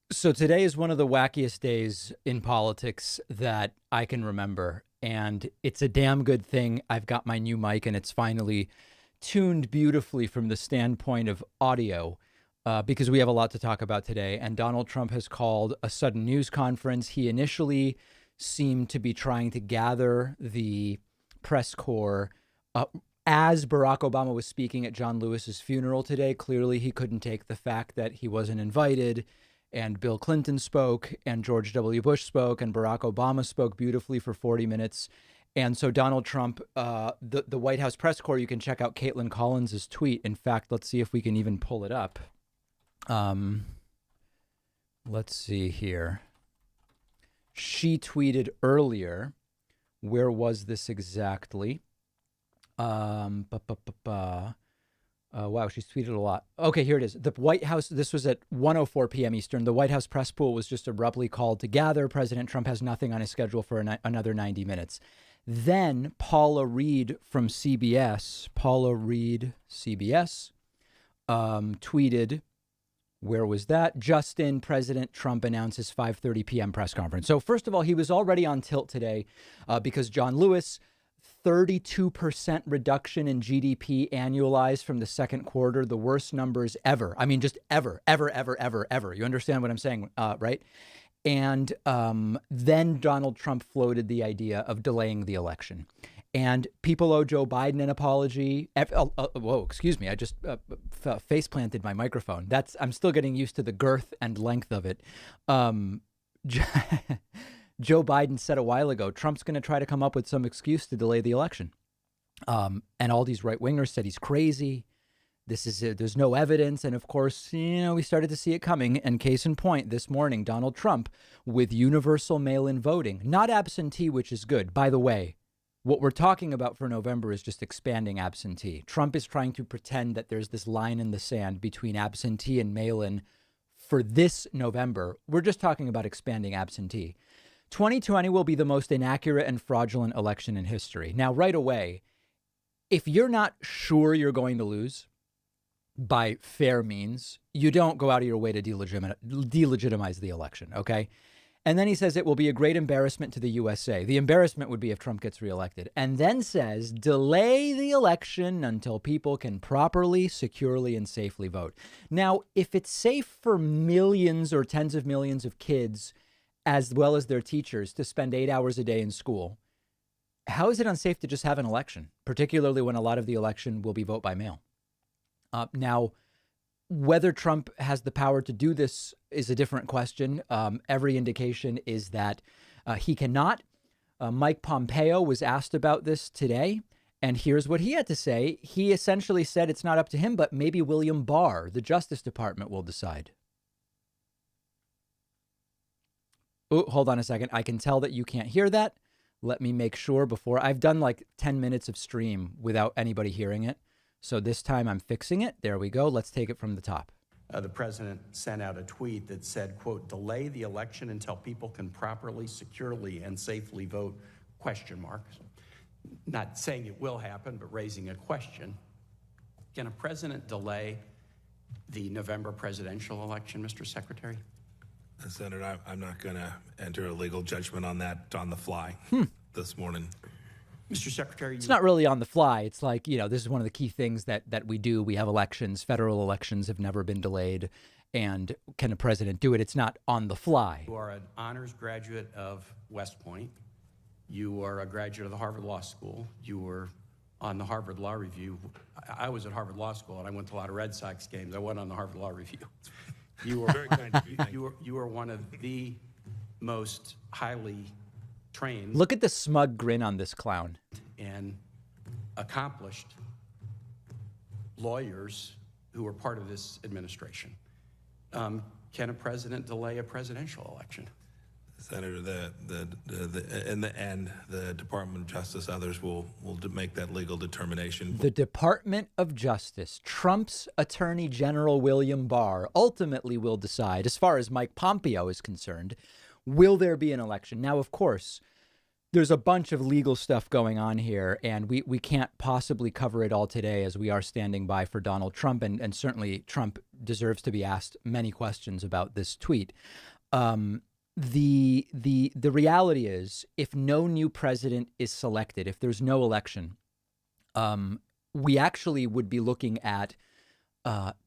So today is one of the wackiest days in politics that I can remember. And it's a damn good thing I've got my new mic and it's finally tuned beautifully from the standpoint of audio because we have a lot to talk about today. And Donald Trump has called a sudden news conference. He initially seemed to be trying to gather the press corps as Barack Obama was speaking at John Lewis's funeral today. Clearly, he couldn't take the fact that he wasn't invited. And Bill Clinton spoke, and George W. Bush spoke, and Barack Obama spoke beautifully for 40 minutes. And so Donald Trump, the White House press corps, you can check out Caitlin Collins's tweet. In fact, let's see if we can even pull it up. Let's see here. She tweeted earlier. Where was this exactly? Wow, she's tweeted a lot. Okay, here it is. The White House, this was at 1:04 p.m. Eastern. The White House press pool was just abruptly called to gather. President Trump has nothing on his schedule for another 90 minutes. Then Paula Reed from CBS, tweeted, where was that? Justin, President Trump announces 5:30 p.m. press conference. So first of all, he was already on tilt today because John Lewis, 32% reduction in GDP annualized from the second quarter, the worst numbers ever. I mean, just ever. You understand what I'm saying, right? And then Donald Trump floated the idea of delaying the election. And people owe Joe Biden an apology. Whoa, excuse me. I just face planted my microphone. I'm still getting used to the girth and length of it. Joe Biden said a while ago, Trump's going to try to come up with some excuse to delay the election. And all these right wingers said he's crazy. There's no evidence. And of course, we started to see it coming. And case in point, this morning, Donald Trump with universal mail-in voting, not absentee, which is good. By the way, what we're talking about for November is just expanding absentee. Trump is trying to pretend that there's this line in the sand between absentee and mail-in for this November. We're just talking about expanding absentee. 2020 will be the most inaccurate and fraudulent election in history. Now, right away, if you're not sure you're going to lose by fair means, you don't go out of your way to delegitimize the election, okay? And then he says it will be a great embarrassment to the USA. The embarrassment would be if Trump gets reelected. And then says delay the election until people can properly, securely, and safely vote. Now, if it's safe for millions or tens of millions of kids as well as their teachers to spend 8 hours a day in school, how is it unsafe to just have an election, particularly when a lot of the election will be vote by mail? Now, whether Trump has the power to do this is a different question. Every indication is that he cannot. Mike Pompeo was asked about this today, and here's what he had to say. He essentially said it's not up to him, but maybe William Barr, the Justice Department, will decide. Oh, hold on a second. I can tell that you can't hear that. Let me make sure before. I've done like 10 minutes of stream without anybody hearing it. So this time I'm fixing it. There we go. Let's take it from the top. The president sent out a tweet that said, quote, delay the election until people can properly, securely, and safely vote, question marks. Not saying it will happen, but raising a question. Can a president delay the November presidential election, Mr. Secretary? Senator, I'm not going to enter a legal judgment on that on the fly this morning. Mr. Secretary, it's not really on the fly. It's like, this is one of the key things that we do. We have elections. Federal elections have never been delayed. And can a president do it? It's not on the fly. You are an honors graduate of West Point. You are a graduate of the Harvard Law School. You were on the Harvard Law Review. I was at Harvard Law School, and I went to a lot of Red Sox games. I went on the Harvard Law Review. You were very kind. You are one of the most highly trained. Look at the smug grin on this clown. And accomplished lawyers who are part of this administration. Can a president delay a presidential election? Senator, in the end, the Department of Justice, others will make that legal determination. The Department of Justice, Trump's Attorney General William Barr, ultimately will decide, as far as Mike Pompeo is concerned, will there be an election? Now, of course, there's a bunch of legal stuff going on here, and we can't possibly cover it all today as we are standing by for Donald Trump, and certainly Trump deserves to be asked many questions about this tweet. The reality is, if no new president is selected, if there's no election, we actually would be looking at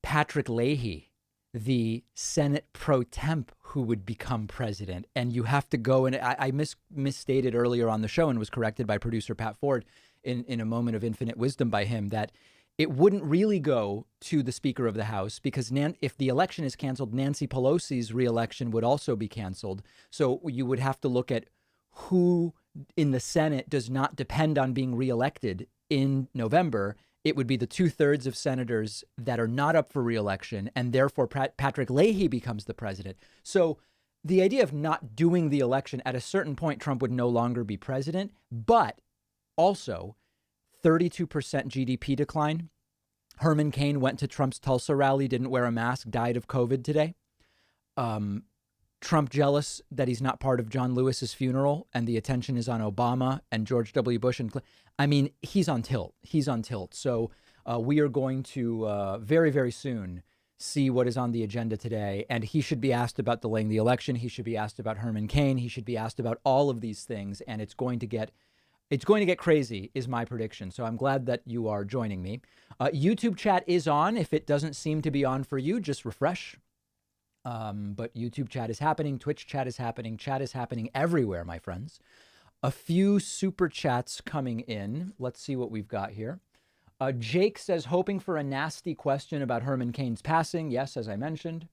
Patrick Leahy, the Senate pro temp, who would become president. And you have to go, and I misstated earlier on the show and was corrected by producer Pat Ford in a moment of infinite wisdom by him, that it wouldn't really go to the Speaker of the House, because if the election is canceled, Nancy Pelosi's reelection would also be canceled. So you would have to look at who in the Senate does not depend on being reelected in November. It would be the 2/3 of senators that are not up for reelection, and therefore Patrick Leahy becomes the president. So the idea of not doing the election, at a certain point, Trump would no longer be president, but also 32% GDP decline. Herman Cain went to Trump's Tulsa rally, didn't wear a mask, died of COVID today. Trump jealous that he's not part of John Lewis's funeral, and the attention is on Obama and George W. Bush. And I mean, he's on tilt. He's on tilt. So we are going to very, very soon see what is on the agenda today. And he should be asked about delaying the election. He should be asked about Herman Cain. He should be asked about all of these things. And it's going to get crazy, is my prediction. So I'm glad that you are joining me. YouTube chat is on. If it doesn't seem to be on for you, just refresh. But YouTube chat is happening. Twitch chat is happening. Chat is happening everywhere, my friends. A few super chats coming in. Let's see what we've got here. Jake says, hoping for a nasty question about Herman Cain's passing. Yes, as I mentioned.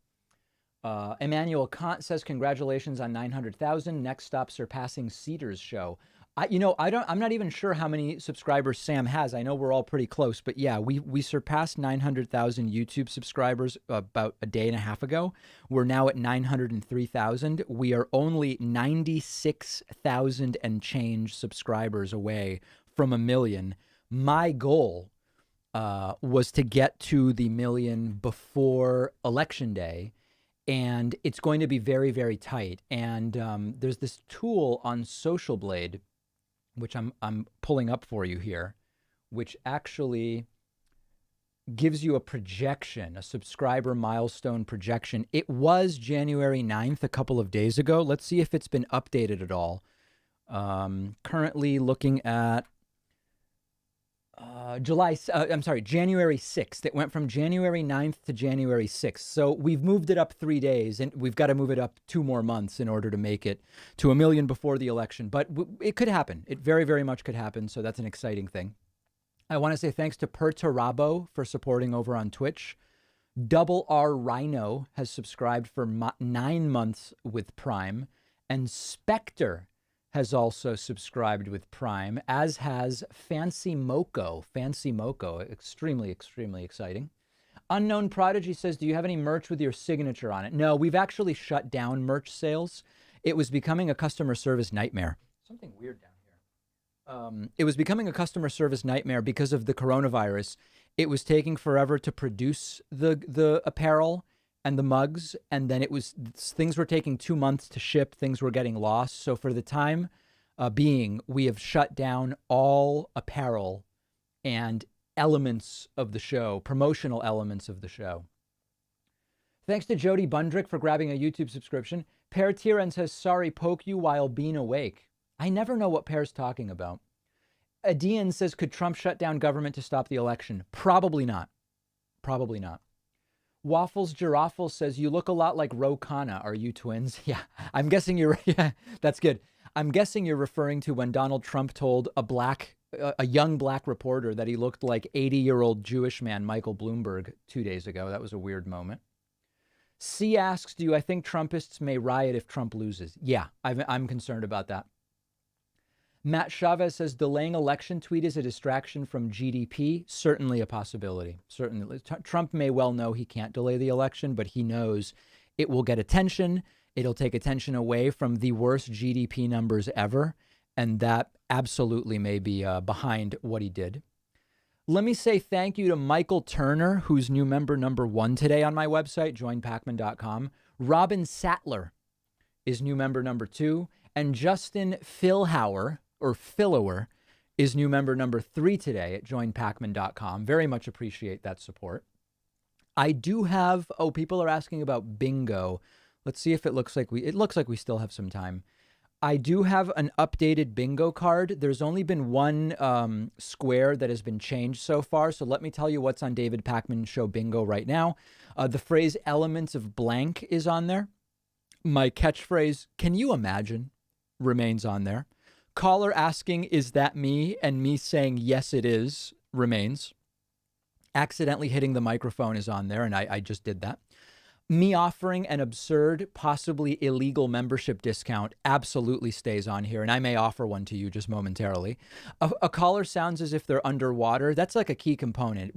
Emmanuel Kant says, congratulations on 900,000. Next stop, surpassing Cedar's show. I'm not even sure how many subscribers Sam has. I know we're all pretty close, but yeah, we surpassed 900,000 YouTube subscribers about a day and a half ago. We're now at 903,000. We are only 96,000 and change subscribers away from 1 million. My goal was to get to the 1 million before Election Day, and it's going to be very, very tight. And there's this tool on Social Blade, which I'm pulling up for you here, which actually gives you a projection, a subscriber milestone projection. It was January 9th a couple of days ago. Let's see if it's been updated at all. Currently looking at January 6th. It went from January 9th to January 6th. So we've moved it up 3 days, and we've got to move it up 2 more months in order to make it to 1 million before the election. But it could happen. It very, very much could happen. So that's an exciting thing. I want to say thanks to Perturabo for supporting over on Twitch. Double R Rhino has subscribed for 9 months with Prime. And Spectre has also subscribed with Prime, as has Fancy Moco. Fancy Moco, extremely, extremely exciting. Unknown Prodigy says, do you have any merch with your signature on it? No, we've actually shut down merch sales. It was becoming a customer service nightmare. Something weird down here. It was becoming a customer service nightmare because of the coronavirus. It was taking forever to produce the apparel and the mugs, and then things were taking 2 months to ship. Things were getting lost. So for the time being, we have shut down all apparel and elements of the show, promotional elements of the show. Thanks to Jody Bundrick for grabbing a YouTube subscription. Pear Tiran says, sorry, poke you while being awake. I never know what Pear's talking about. Adian says, could Trump shut down government to stop the election? Probably not. Probably not. Waffles Giraffle says, you look a lot like Ro Khanna. Are you twins? Yeah, I'm guessing you're, yeah, that's good. I'm guessing you're referring to when Donald Trump told a young black reporter that he looked like 80-year-old Jewish man Michael Bloomberg 2 days ago. That was a weird moment. C asks, do I think Trumpists may riot if Trump loses? Yeah, I'm concerned about that. Matt Chavez says, delaying election tweet is a distraction from GDP. Certainly a possibility. Certainly. Trump may well know he can't delay the election, but he knows it will get attention. It'll take attention away from the worst GDP numbers ever. And that absolutely may be behind what he did. Let me say thank you to Michael Turner, who's new member number 1 today on my website, joinpacman.com. Robin Sattler is new member number 2. And Justin Philhauer, or Phillower, is new member number 3 today at joinpacman.com. Very much appreciate that support. I do have, people are asking about bingo. Let's see if it looks like we still have some time. I do have an updated bingo card. There's only been one square that has been changed so far. So let me tell you what's on David Pakman Show Bingo right now. The phrase elements of blank is on there. My catchphrase, can you imagine, remains on there. Caller asking, is that me? And me saying, yes, it is, remains. Accidentally hitting the microphone is on there, and I just did that. Me offering an absurd, possibly illegal membership discount absolutely stays on here, and I may offer one to you just momentarily. A caller sounds as if they're underwater. That's like a key component.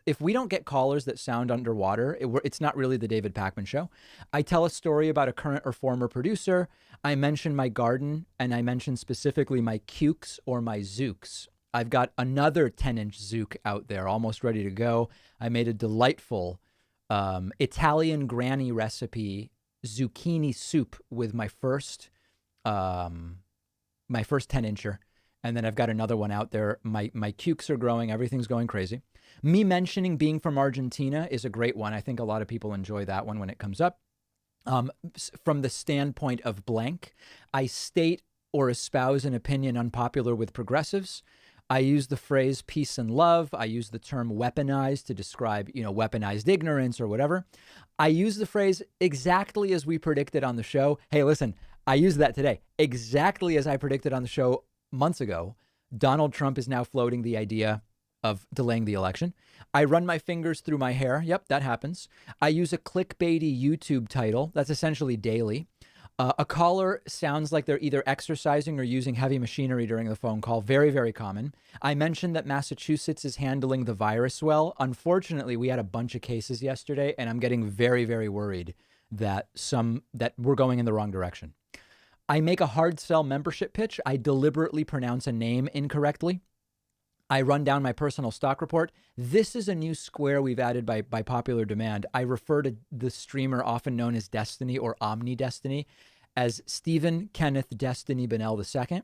If we don't get callers that sound underwater, it's not really the David Pakman Show. I tell a story about a current or former producer. I mention my garden, and I mention specifically my cukes or my zooks. I've got another 10-inch zook out there, almost ready to go. I made a delightful Italian granny recipe zucchini soup with my first 10-incher. And then I've got another one out there. My cukes are growing. Everything's going crazy. Me mentioning being from Argentina is a great one. I think a lot of people enjoy that one when it comes up. From the standpoint of blank, I state or espouse an opinion unpopular with progressives. I use the phrase peace and love. I use the term weaponized to describe, weaponized ignorance or whatever. I use the phrase exactly as we predicted on the show. Hey, listen, I used that today. Exactly as I predicted on the show months ago. Donald Trump is now floating the idea of delaying the election. I run my fingers through my hair. Yep, that happens. I use a clickbaity YouTube title. That's essentially daily. A caller sounds like they're either exercising or using heavy machinery during the phone call. Very, very common. I mentioned that Massachusetts is handling the virus well. Unfortunately, we had a bunch of cases yesterday, and I'm getting very, very worried that we're going in the wrong direction. I make a hard sell membership pitch. I deliberately pronounce a name incorrectly. I run down my personal stock report. This is a new square we've added by popular demand. I refer to the streamer often known as Destiny or Omni Destiny as Stephen Kenneth Destiny Bennell II.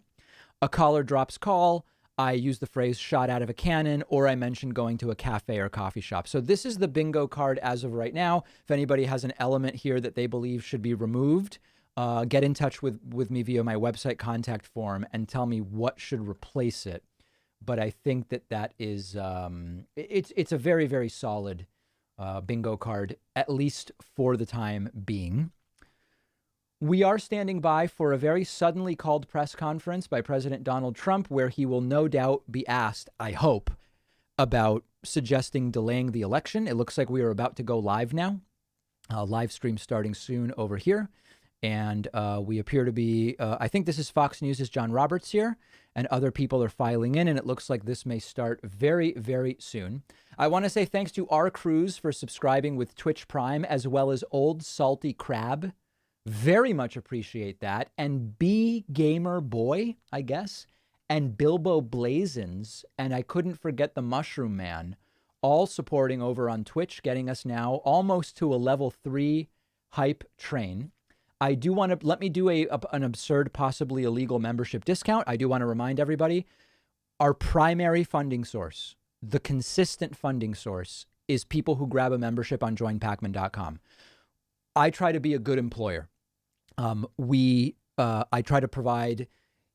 A caller drops call. I use the phrase shot out of a cannon, or I mention going to a cafe or coffee shop. So this is the bingo card as of right now. If anybody has an element here that they believe should be removed, get in touch with me via my website contact form and tell me what should replace it. But I think that is, it's a very, very solid bingo card, at least for the time being. We are standing by for a very suddenly called press conference by President Donald Trump, where he will no doubt be asked, I hope, about suggesting delaying the election. It looks like we are about to go live now. Live stream starting soon over here. And we appear to be, I think this is Fox News' John Roberts here, and other people are filing in, and it looks like this may start very, very soon. I want to say thanks to R. Cruz for subscribing with Twitch Prime, as well as Old Salty Crab. Very much appreciate that. And B Gamer Boy, I guess, and Bilbo Blazins, and I couldn't forget the Mushroom Man, all supporting over on Twitch, getting us now almost to a level 3 hype train. I do want to, let me do an absurd, possibly illegal membership discount. I do want to remind everybody, our primary funding source, the consistent funding source, is people who grab a membership on joinpacman.com. I try to be a good employer. I try to provide,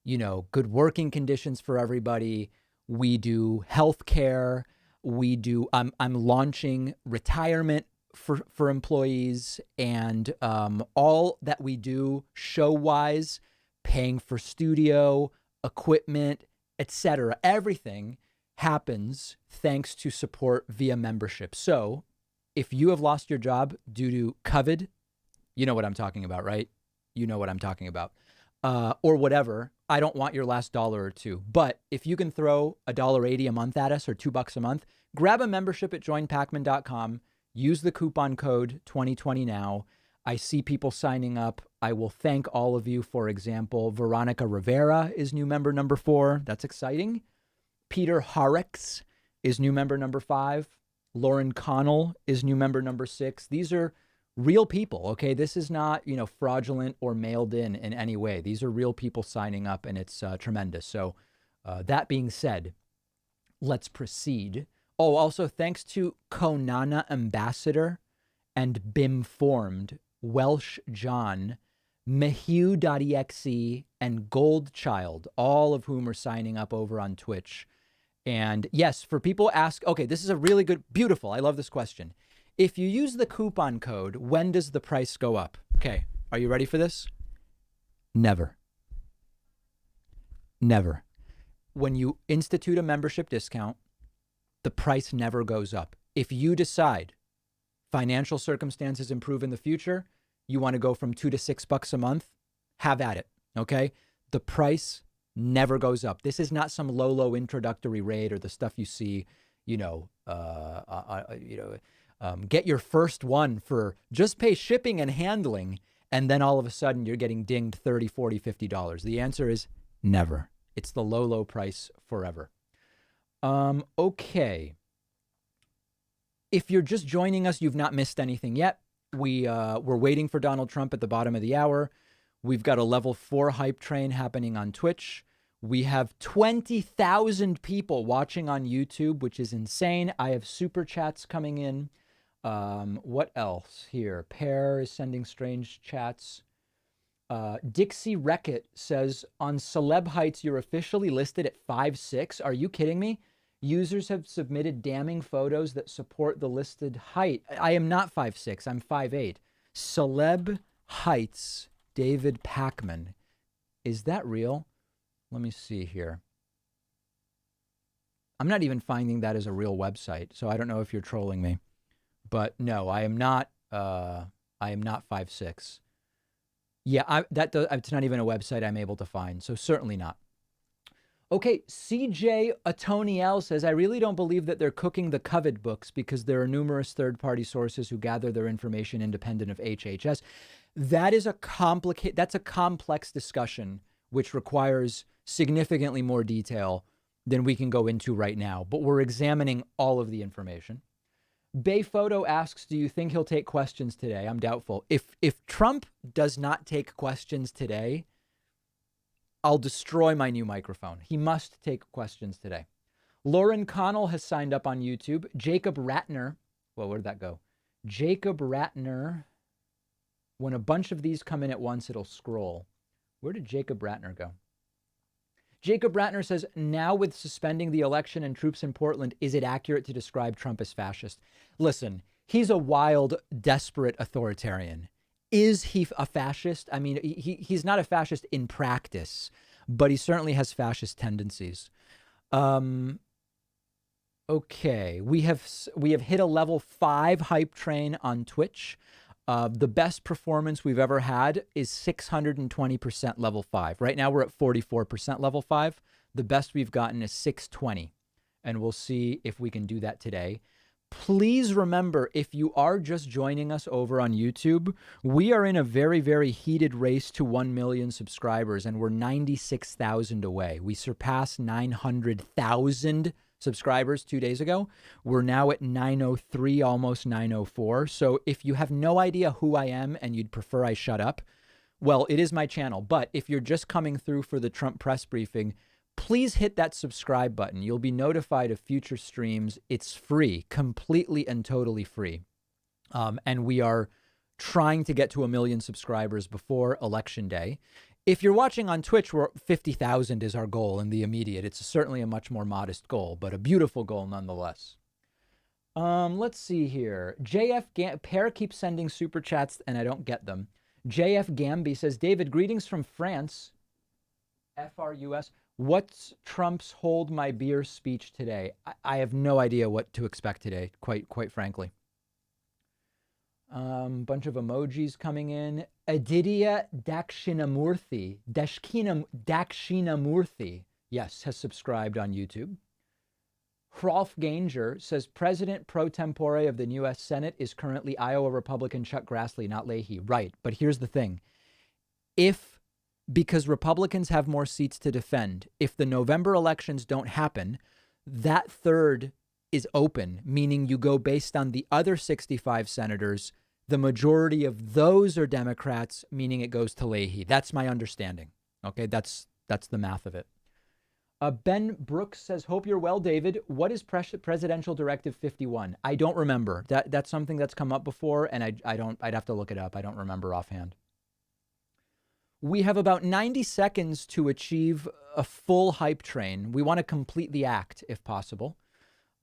good working conditions for everybody. We do healthcare. I'm launching retirement for employees, and all that we do show-wise, paying for studio, equipment, etc. Everything happens thanks to support via membership. So if you have lost your job due to COVID, you know what I'm talking about, right? You know what I'm talking about. Or whatever. I don't want your last dollar or two. But if you can throw $1.80 a month at us or $2 a month, grab a membership at joinpacman.com. Use the coupon code 2020NOW. I see people signing up. I will thank all of you. For example, Veronica Rivera is new member number 4. That's exciting. Peter Harrix is new member number 5. Lauren Connell is new member number 6. These are Real people, okay? This is not, fraudulent or mailed in any way. These are real people signing up, and it's tremendous. So that being said, let's proceed. Oh, also thanks to Konana Ambassador and BIM Formed, Welsh John, Mehu.exe, and Goldchild, all of whom are signing up over on Twitch. And yes, for people ask, okay, this is a really good, beautiful, I love this question. If you use the coupon code, when does the price go up? Okay, are you ready for this? Never. Never. When you institute a membership discount, the price never goes up. If you decide financial circumstances improve in the future, you want to go from $2 to $6 a month, have at it, okay? The price never goes up. This is not some low introductory rate or the stuff you see, get your first one for just pay shipping and handling, and then all of a sudden you're getting dinged $30, $40, $50. The answer is never. It's the low price forever. Okay. If you're just joining us, you've not missed anything yet. We're waiting for Donald Trump at the bottom of the hour. We've got a level 4 hype train happening on Twitch. We have 20,000 people watching on YouTube, which is insane. I have super chats coming in. What else here? Pear is sending strange chats. Dixie Wreckett says, on Celeb Heights, you're officially listed at 5'6". Are you kidding me? Users have submitted damning photos that support the listed height. I am not 5'6". I'm 5'8". Celeb Heights, David Packman. Is that real? Let me see here. I'm not even finding that as a real website, so I don't know if you're trolling me. But no, I am not 5'6". Yeah, it's not even a website I'm able to find, so certainly not. Okay, CJ Atoniel says, I really don't believe that they're cooking the COVID books because there are numerous third-party sources who gather their information independent of HHS. That's a complex discussion which requires significantly more detail than we can go into right now, but we're examining all of the information. Bayphoto asks, do you think he'll take questions today? I'm doubtful. If Trump does not take questions today, I'll destroy my new microphone. He must take questions today. Lauren Connell has signed up on YouTube. Jacob Ratner. Well, where did that go? Jacob Ratner. When a bunch of these come in at once, it'll scroll. Where did Jacob Ratner go? Jacob Ratner says, now with suspending the election and troops in Portland, is it accurate to describe Trump as fascist? Listen, he's a wild, desperate authoritarian. Is he a fascist? I mean, he's not a fascist in practice, but he certainly has fascist tendencies. Okay, we have hit a level 5 hype train on Twitch. The best performance we've ever had is 620% level 5. Right now we're at 44% level 5. The best we've gotten is 620, and we'll see if we can do that today. Please remember, if you are just joining us over on YouTube, we are in a very, very heated race to 1 million subscribers, and we're 96,000 away. We surpassed 900,000 subscribers 2 days ago. We're now at 903, almost 904. So if you have no idea who I am and you'd prefer I shut up, well, it is my channel. But if you're just coming through for the Trump press briefing, please hit that subscribe button. You'll be notified of future streams. It's free, completely and totally free. And we are trying to get to 1 million subscribers before Election Day. If you're watching on Twitch, 50,000 is our goal in the immediate. It's certainly a much more modest goal, but a beautiful goal nonetheless. Let's see here. Pear keeps sending super chats, and I don't get them. JF Gamby says, David, greetings from France. FRUS. What's Trump's hold my beer speech today? I have no idea what to expect today, quite frankly. Bunch of emojis coming in. Aditya Dakshinamurthy, yes, has subscribed on YouTube. Rolf Ganger says, President pro tempore of the U.S. Senate is currently Iowa Republican Chuck Grassley, not Leahy. Right, but here's the thing. Because Republicans have more seats to defend, if the November elections don't happen, that third is open, meaning you go based on the other 65 senators. The majority of those are Democrats, meaning it goes to Leahy. That's my understanding. Okay, that's the math of it. Ben Brooks says, hope you're well, David. What is Presidential Directive 51? I don't remember. That's something that's come up before, and I'd have to look it up. I don't remember offhand. We have about 90 seconds to achieve a full hype train. We want to complete the act, if possible.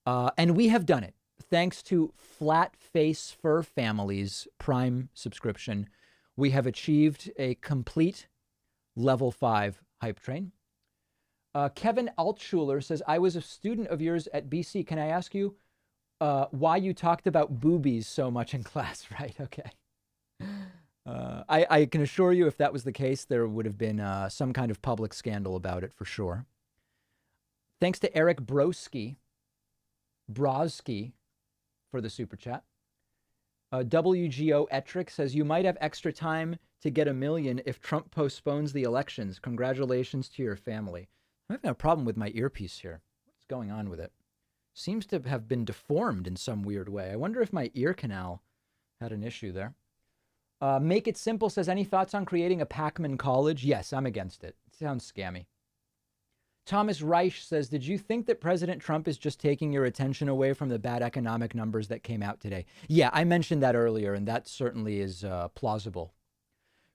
And we have done it. Thanks to Flat Face Fur Family's Prime subscription, we have achieved a complete level 5 hype train. Kevin Altschuler says, I was a student of yours at BC. Can I ask you why you talked about boobies so much in class? Right, okay. I can assure you if that was the case, there would have been some kind of public scandal about it for sure. Thanks to Eric Broski for the super chat. WGO Etrick says, you might have extra time to get $1 million if Trump postpones the elections. Congratulations to your family. I'm having a problem with my earpiece here. What's going on with it? Seems to have been deformed in some weird way. I wonder if my ear canal had an issue there. Make It Simple says, any thoughts on creating a Pac-Man college? Yes, I'm against it. It sounds scammy. Thomas Reich says, did you think that President Trump is just taking your attention away from the bad economic numbers that came out today? Yeah, I mentioned that earlier, and that certainly is plausible.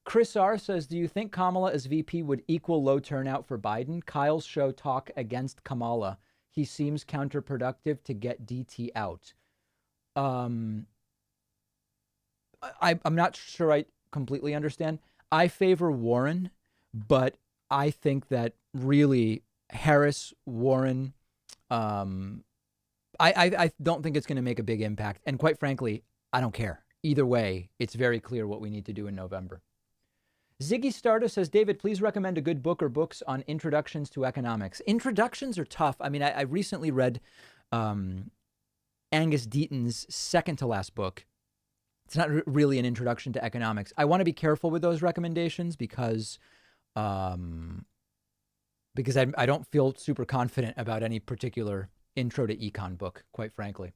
Chris R. says, do you think Kamala as VP would equal low turnout for Biden? Kyle's show talk against Kamala. He seems counterproductive to get DT out. I'm not sure I completely understand. I favor Warren, but I think that really Harris, Warren, I don't think it's going to make a big impact. And quite frankly, I don't care. Either way, it's very clear what we need to do in November. Ziggy Stardust says, David, please recommend a good book or books on introductions to economics. Introductions are tough. I mean, I recently read Angus Deaton's second to last book. It's not really an introduction to economics. I want to be careful with those recommendations because I don't feel super confident about any particular intro to econ book, quite frankly.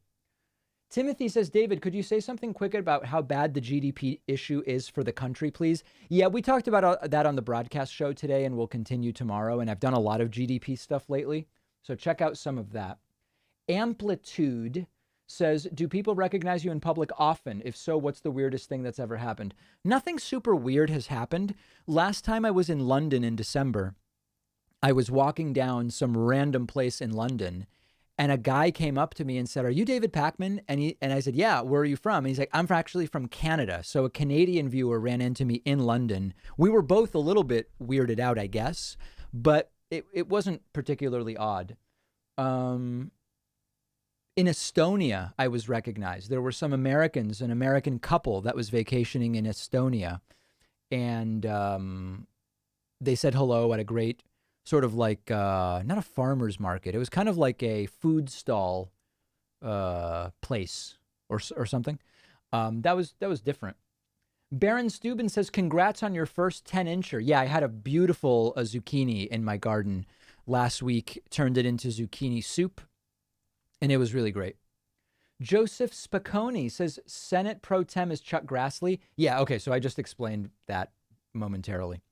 Timothy says, David, could you say something quick about how bad the GDP issue is for the country, please? Yeah, we talked about that on the broadcast show today, and we'll continue tomorrow. And I've done a lot of GDP stuff lately, so check out some of that. Amplitude says, do people recognize you in public often? If so, what's the weirdest thing that's ever happened? Nothing super weird has happened. Last time I was in London in December, I was walking down some random place in London, and a guy came up to me and said, are you David Pakman? And I said, yeah, where are you from? And he's like, I'm actually from Canada. So a Canadian viewer ran into me in London. We were both a little bit weirded out, I guess, but it wasn't particularly odd. In Estonia, I was recognized. There were some Americans, an American couple that was vacationing in Estonia. And they said hello at a great sort of like, not a farmer's market. It was kind of like a food stall place or something. That was different. Baron Steuben says, congrats on your first 10-incher. Yeah, I had a beautiful zucchini in my garden last week, turned it into zucchini soup, and it was really great. Joseph Spicone says, Senate Pro Tem is Chuck Grassley. Yeah, okay, so I just explained that momentarily.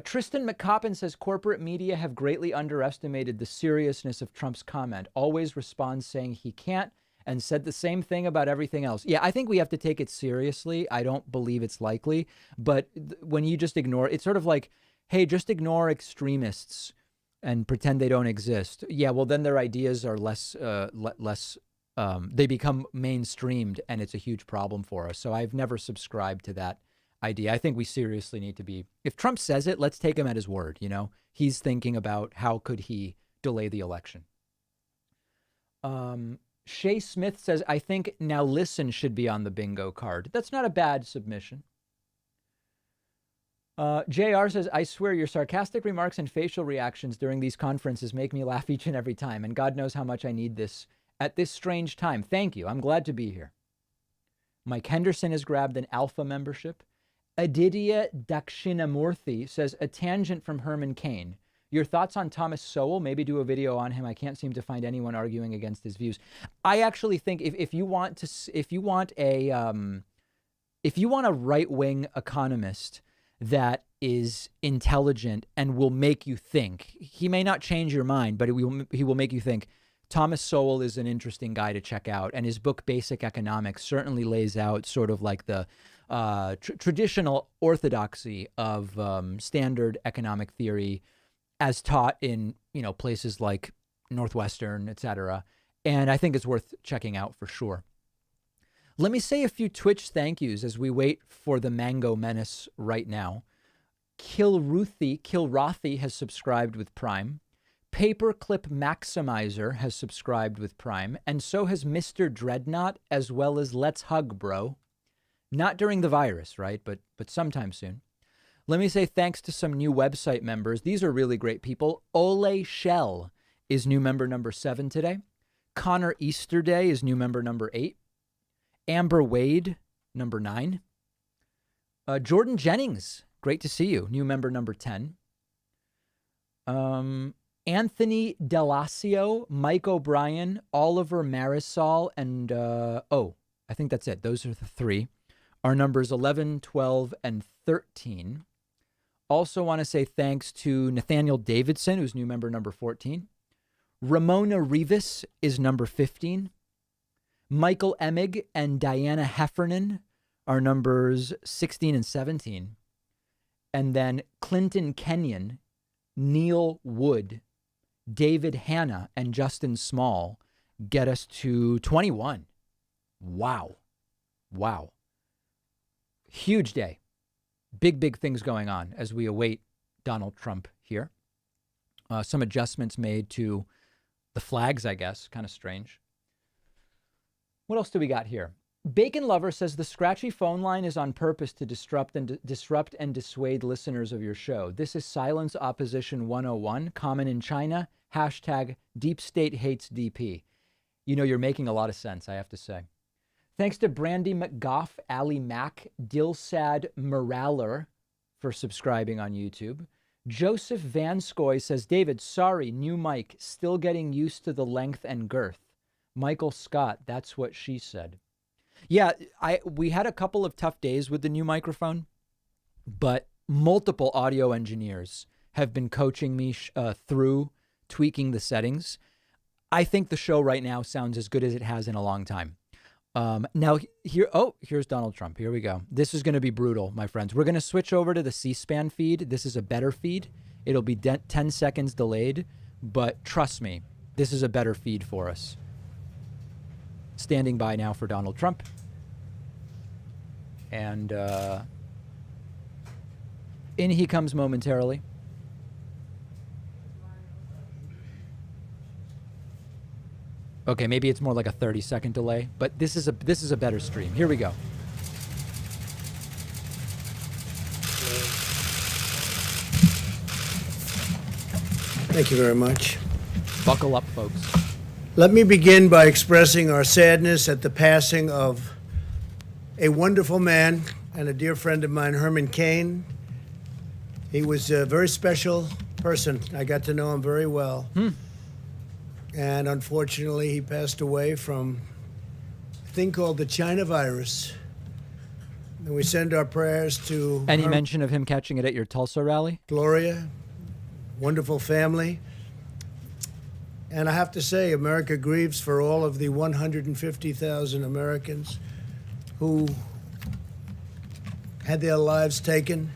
Tristan McCoppin says, corporate media have greatly underestimated the seriousness of Trump's comment. Always responds saying he can't, and said the same thing about everything else. Yeah, I think we have to take it seriously. I don't believe it's likely. But when you just ignore, it's sort of like, hey, just ignore extremists and pretend they don't exist. Yeah, well, then their ideas are less, they become mainstreamed, and it's a huge problem for us. So I've never subscribed to that idea. I think we seriously need to be, if Trump says it, let's take him at his word. You know, he's thinking about how could he delay the election. Shay Smith says, I think Now Listen should be on the bingo card. That's not a bad submission. JR says, I swear your sarcastic remarks and facial reactions during these conferences make me laugh each and every time, and God knows how much I need this at this strange time. Thank you. I'm glad to be here. Mike Henderson has grabbed an alpha membership. Aditya Dakshinamurthy says, a tangent from Herman Cain. Your thoughts on Thomas Sowell? Maybe do a video on him. I can't seem to find anyone arguing against his views. I actually think if you want if you want a right-wing economist that is intelligent and will make you think, he may not change your mind, but he will make you think. Thomas Sowell is an interesting guy to check out, and his book Basic Economics certainly lays out sort of like the traditional orthodoxy of standard economic theory as taught in, places like Northwestern, et cetera. And I think it's worth checking out for sure. Let me say a few Twitch thank yous as we wait for the Mango Menace right now. Kilrothy has subscribed with Prime. Paperclip Maximizer has subscribed with Prime. And so has Mr. Dreadnought, as well as Let's Hug Bro. Not during the virus, right? But sometime soon. Let me say thanks to some new website members. These are really great people. Ole Shell is new member number 7 today. Connor Easterday is new member number 8. Amber Wade, number 9. Jordan Jennings, great to see you. New member number 10. Anthony Delasio, Mike O'Brien, Oliver Marisol, and I think that's it. Those are the 3. Our numbers 11, 12, and 13. Also want to say thanks to Nathaniel Davidson, who's new member number 14. Ramona Rivas is number 15. Michael Emig and Diana Heffernan are numbers 16 and 17. And then Clinton Kenyon, Neil Wood, David Hanna, and Justin Small get us to 21. Wow. Huge day. Big things going on as we await Donald Trump here. Some adjustments made to the flags, I guess. Kind of strange. What else do we got here? Bacon Lover says the scratchy phone line is on purpose to disrupt and dissuade listeners of your show. This is Silence Opposition 101, common in China, hashtag Deep State Hates DP. You're making a lot of sense, I have to say. Thanks to Brandy McGough, Ali Mack, Dilsad Moraler for subscribing on YouTube. Joseph Vanskoy says, David, sorry, new mic, still getting used to the length and girth. Michael Scott, that's what she said. Yeah, we had a couple of tough days with the new microphone, but multiple audio engineers have been coaching me through tweaking the settings. I think the show right now sounds as good as it has in a long time. Now, here's Donald Trump. Here we go. This is going to be brutal, my friends. We're going to switch over to the C-SPAN feed. This is a better feed. It'll be 10 seconds delayed, but trust me, this is a better feed for us. Standing by now for Donald Trump. And in he comes momentarily. Okay, maybe it's more like a 30-second delay, but this is a better stream. Here we go. Thank you very much. Buckle up, folks. Let me begin by expressing our sadness at the passing of a wonderful man and a dear friend of mine, Herman Cain. He was a very special person. I got to know him very well. And unfortunately, he passed away from a thing called the China virus. And we send our prayers to Any mention of him catching it at your Tulsa rally? Gloria, wonderful family. And I have to say, America grieves for all of the 150,000 Americans who had their lives taken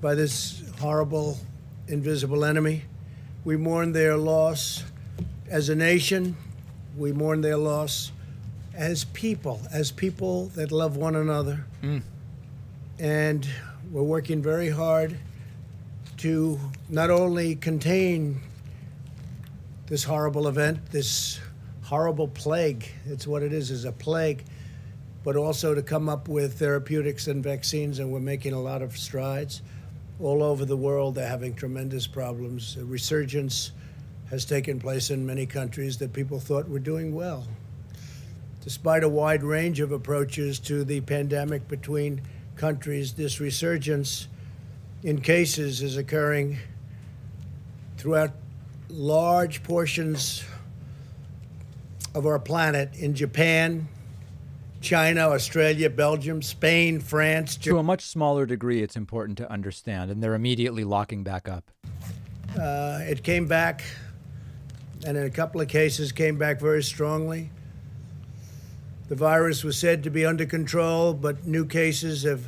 by this horrible, invisible enemy. We mourn their loss as a nation. We mourn their loss as people that love one another. And we're working very hard to not only contain this horrible event, this horrible plague, it's what it is a plague, but also to come up with therapeutics and vaccines, and we're making a lot of strides. All over the world, they're having tremendous problems. A resurgence has taken place in many countries that people thought were doing well. Despite a wide range of approaches to the pandemic between countries, this resurgence in cases is occurring throughout large portions of our planet in Japan, China, Australia, Belgium, Spain, France. To a much smaller degree, it's important to understand, and they're immediately locking back up. It came back, and in a couple of cases came back very strongly. The virus was said to be under control, but new cases have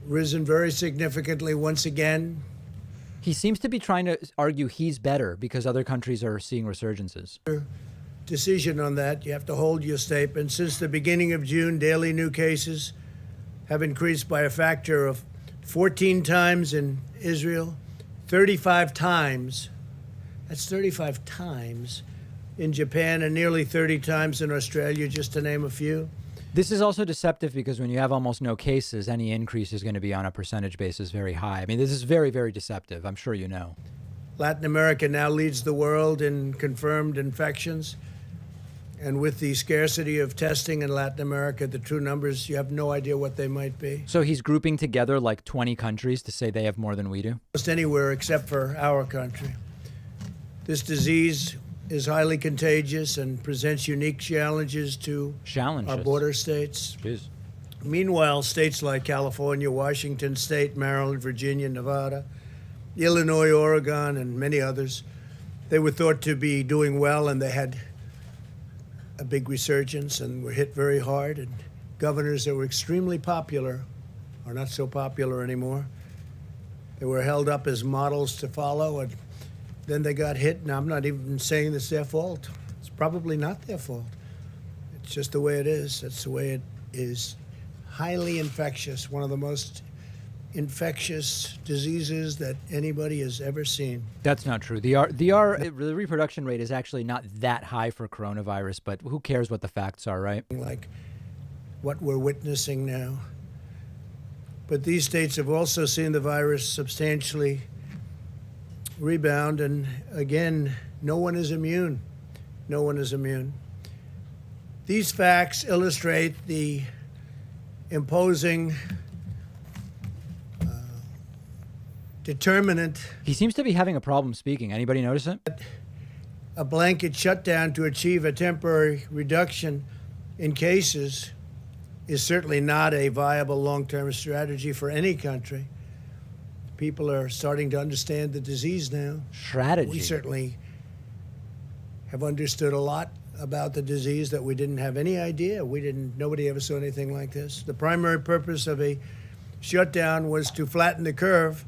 risen very significantly once again. He seems to be trying to argue he's better because other countries are seeing resurgences. Decision on that. You have to hold your statement. Since the beginning of June, daily new cases have increased by a factor of 14 times in Israel, 35 times. That's 35 times in Japan, and nearly 30 times in Australia, just to name a few. This is also deceptive because when you have almost no cases, any increase is going to be on a percentage basis very high. I mean, this is very, very deceptive. I'm sure you know. Latin America now leads the world in confirmed infections. And with the scarcity of testing in Latin America, the true numbers, you have no idea what they might be. So he's grouping together like 20 countries to say they have more than we do? Almost anywhere except for our country. This disease is highly contagious and presents unique challenges to our border states. Jeez. Meanwhile, states like California, Washington State, Maryland, Virginia, Nevada, Illinois, Oregon, and many others, they were thought to be doing well, and they had a big resurgence and were hit very hard. And governors that were extremely popular are not so popular anymore. They were held up as models to follow, and then they got hit. And I'm not even saying it's their fault. It's probably not their fault. It's just the way it is. That's the way it is. Highly infectious, one of the most infectious diseases that anybody has ever seen. That's not true. The reproduction rate is actually not that high for coronavirus, but who cares what the facts are, right? Like what we're witnessing now. But these states have also seen the virus substantially rebound, and again, no one is immune. No one is immune. These facts illustrate the imposing determinant. He seems to be having a problem speaking. Anybody notice it? A blanket shutdown to achieve a temporary reduction in cases is certainly not a viable long-term strategy for any country. People are starting to understand the disease now. Strategy. We certainly have understood a lot about the disease that we didn't have any idea. Nobody ever saw anything like this. The primary purpose of a shutdown was to flatten the curve,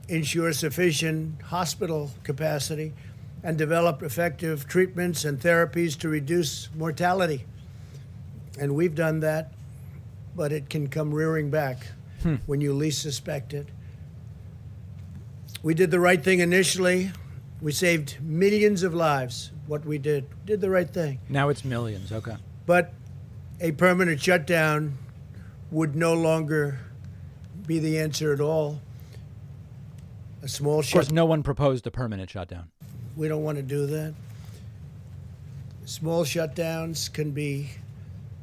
ensure sufficient hospital capacity, and develop effective treatments and therapies to reduce mortality. And we've done that, but it can come rearing back when you least suspect it. We did the right thing initially. We saved millions of lives. What we did the right thing. Now it's millions, okay. But a permanent shutdown would no longer be the answer at all. A small Of course, no one proposed a permanent shutdown. We don't want to do that. Small shutdowns can be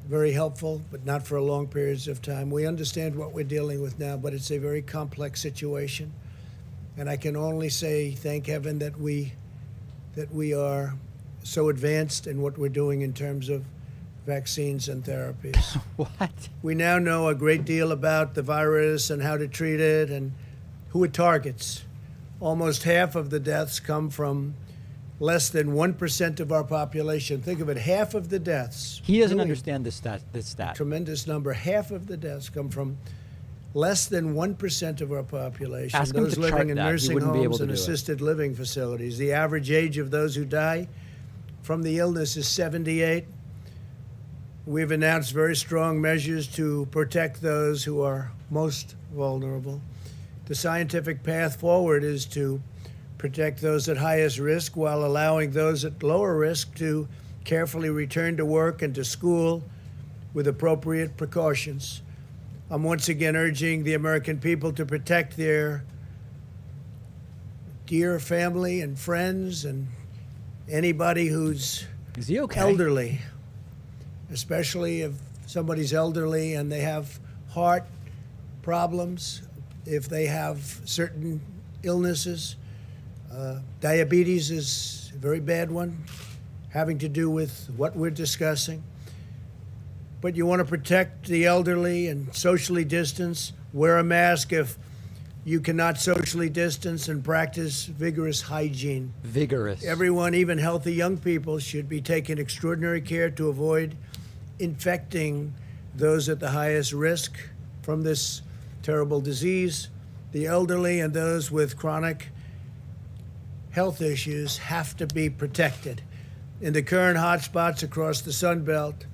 very helpful, but not for long periods of time. We understand what we're dealing with now, but it's a very complex situation. And I can only say, thank heaven that we are so advanced in what we're doing in terms of vaccines and therapies. What? We now know a great deal about the virus and how to treat it and who it targets. Almost half of the deaths come from less than 1% of our population. Think of it, half of the deaths. He doesn't understand this stat. Tremendous number. Half of the deaths come from less than 1% of our population. Ask him those to living chart in that. He nursing wouldn't be able homes to and do it. assisted living facilities. The average age of those who die from the illness is 78. We've announced very strong measures to protect those who are most vulnerable. The scientific path forward is to protect those at highest risk while allowing those at lower risk to carefully return to work and to school with appropriate precautions. I'm once again urging the American people to protect their dear family and friends and anybody who's Is he okay? elderly, especially if somebody's elderly and they have heart problems, if they have certain illnesses. Diabetes is a very bad one, having to do with what we're discussing. but you want to protect the elderly and socially distance. Wear a mask if you cannot socially distance, and practice vigorous hygiene. Vigorous. Everyone, even healthy young people, should be taking extraordinary care to avoid infecting those at the highest risk from this terrible disease. The elderly and those with chronic health issues have to be protected. In the current hotspots across the Sun Belt,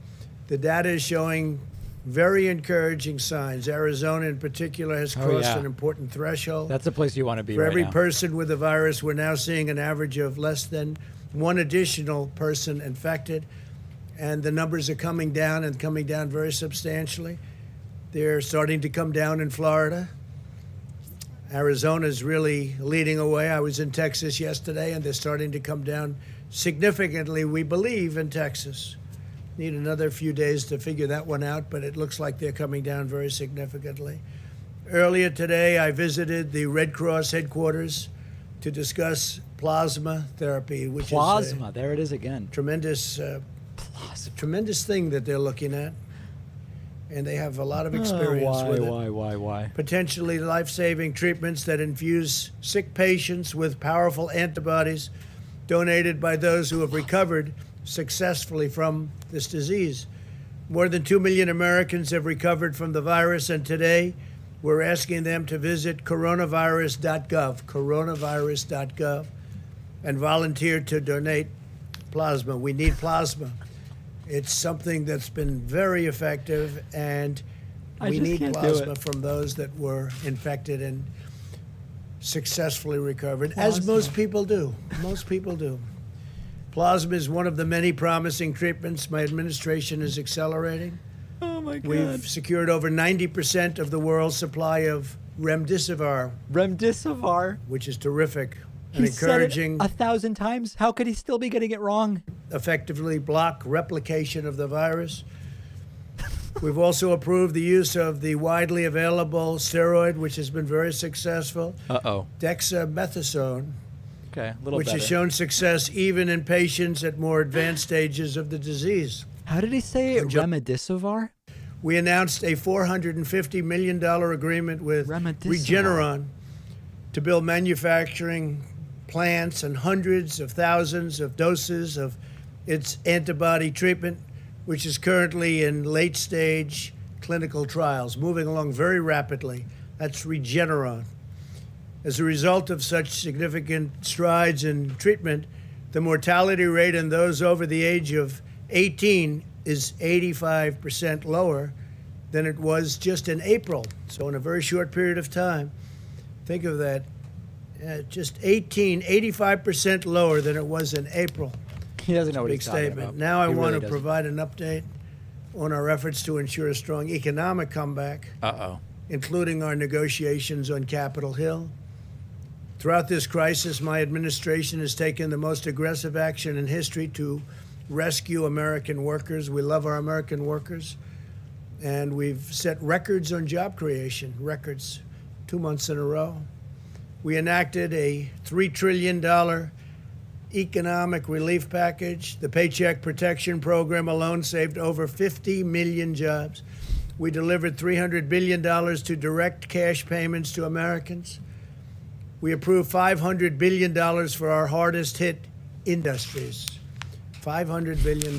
the data is showing very encouraging signs. Arizona, in particular, has crossed an important threshold. That's the place you want to be For right every now. person with the virus, we're now seeing an average of less than one additional person infected, and the numbers are coming down and coming down very substantially. They're starting to come down in Florida. Arizona's really leading away. I was in Texas yesterday, and they're starting to come down significantly, we believe, in Texas. Need another few days to figure that one out, but it looks like they're coming down very significantly. Earlier today, I visited the Red Cross headquarters to discuss plasma therapy, which Plasma. is There it is again. a tremendous, Plasma. tremendous thing that they're looking at. And they have a lot of experience with it. Why? Potentially life-saving treatments that infuse sick patients with powerful antibodies donated by those who have recovered successfully from this disease. More than 2 million Americans have recovered from the virus, and today we're asking them to visit coronavirus.gov, and volunteer to donate plasma. We need plasma. It's something that's been very effective, and we just need can't do plasma it. from those that were infected and successfully recovered, as Plasma. most people do. Most people do. Plasma is one of the many promising treatments my administration is accelerating. Oh my God. We've secured over 90% of the world's supply of remdesivir, Remdesivir. which is terrific and He said it encouraging. 1,000 times. How could he still be getting it wrong? Effectively block replication of the virus. We've also approved the use of the widely available steroid, which has been very successful, Uh-oh. dexamethasone, Okay, a little which better. has shown success even in patients at more advanced stages of the disease. How did he say it? Remdesivir? We announced a $450 million agreement with Remdesivir. Regeneron to build manufacturing plants and hundreds of thousands of doses of its antibody treatment, which is currently in late-stage clinical trials, moving along very rapidly. That's Regeneron. As a result of such significant strides in treatment, the mortality rate in those over the age of 18 is 85% lower than it was just in April. So in a very short period of time, think of that, just 85% lower than it was in April. He doesn't know what Big he's talking statement. about. Now I He want really to doesn't. provide an update on our efforts to ensure a strong economic comeback, Uh-oh. including our negotiations on Capitol Hill. Throughout this crisis, my administration has taken the most aggressive action in history to rescue American workers. We love our American workers, and we've set records on job creation, records 2 months in a row. We enacted a $3 trillion economic relief package. The Paycheck Protection Program alone saved over 50 million jobs. We delivered $300 billion to direct cash payments to Americans. We approved $500 billion for our hardest hit industries. $500 billion.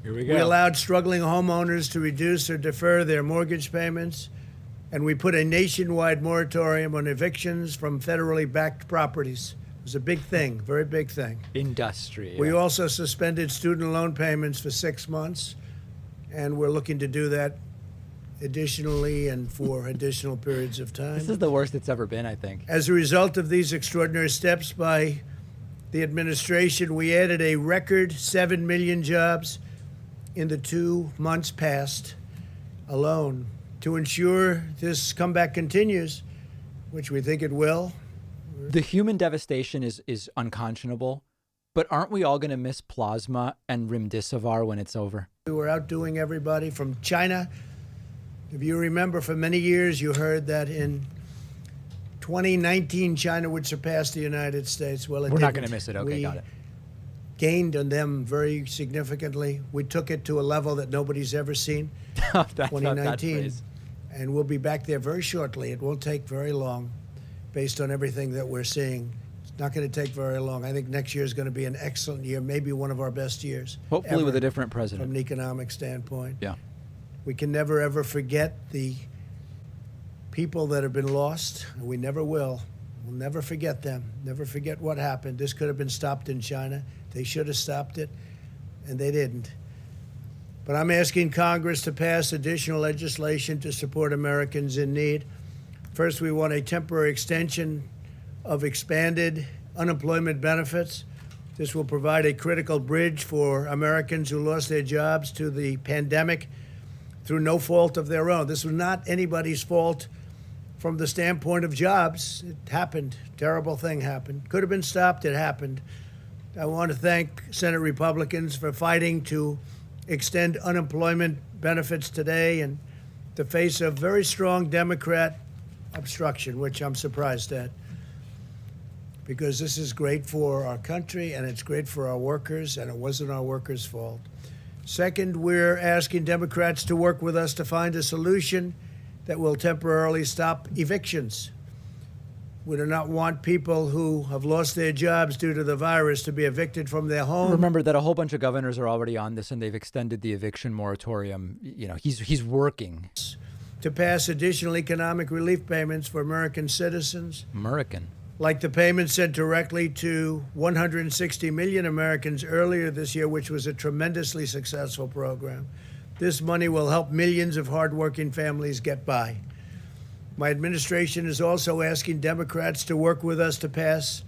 Here we go. We allowed struggling homeowners to reduce or defer their mortgage payments, and we put a nationwide moratorium on evictions from federally backed properties. It was a big thing, very big thing. Industry. We yeah. also suspended student loan payments for 6 months, and we're looking to do that additionally and for additional periods of time. This is the worst it's ever been, I think. As a result of these extraordinary steps by the administration, we added a record 7 million jobs in the 2 months past alone. To ensure this comeback continues, which we think it will, The human devastation is unconscionable, but aren't we all going to miss plasma and remdesivir when it's over? we were outdoing everybody from China. If you remember, for many years, you heard that in 2019, China would surpass the United States. Well, it We're not didn't. going to miss it. Okay, We got it. gained on them very significantly. We took it to a level that nobody's ever seen. That 2019, phrase. and we'll be back there very shortly. It won't take very long, based on everything that we're seeing. It's not going to take very long. I think next year is going to be an excellent year, maybe one of our best years. Hopefully ever, with a different from president. an economic standpoint. Yeah. We can never, ever forget the people that have been lost, and we never will. We'll never forget them, never forget what happened. This could have been stopped in China. They should have stopped it, and they didn't. But I'm asking Congress to pass additional legislation to support Americans in need. First, we want a temporary extension of expanded unemployment benefits. This will provide a critical bridge for Americans who lost their jobs to the pandemic through no fault of their own. This was not anybody's fault from the standpoint of jobs. It happened. Terrible thing happened. Could have been stopped. It happened. I want to thank Senate Republicans for fighting to extend unemployment benefits today in the face of very strong Democrat obstruction, which I'm surprised at, because this is great for our country and it's great for our workers, and it wasn't our workers' fault. Second, we're asking Democrats to work with us to find a solution that will temporarily stop evictions. We do not want people who have lost their jobs due to the virus to be evicted from their home. Remember that a whole bunch of governors are already on this, and they've extended the eviction moratorium. You know, he's working. To pass additional economic relief payments for American citizens, American. like the payments sent directly to 160 million Americans earlier this year, which was a tremendously successful program. This money will help millions of hardworking families get by. My administration is also asking Democrats to work with us to pass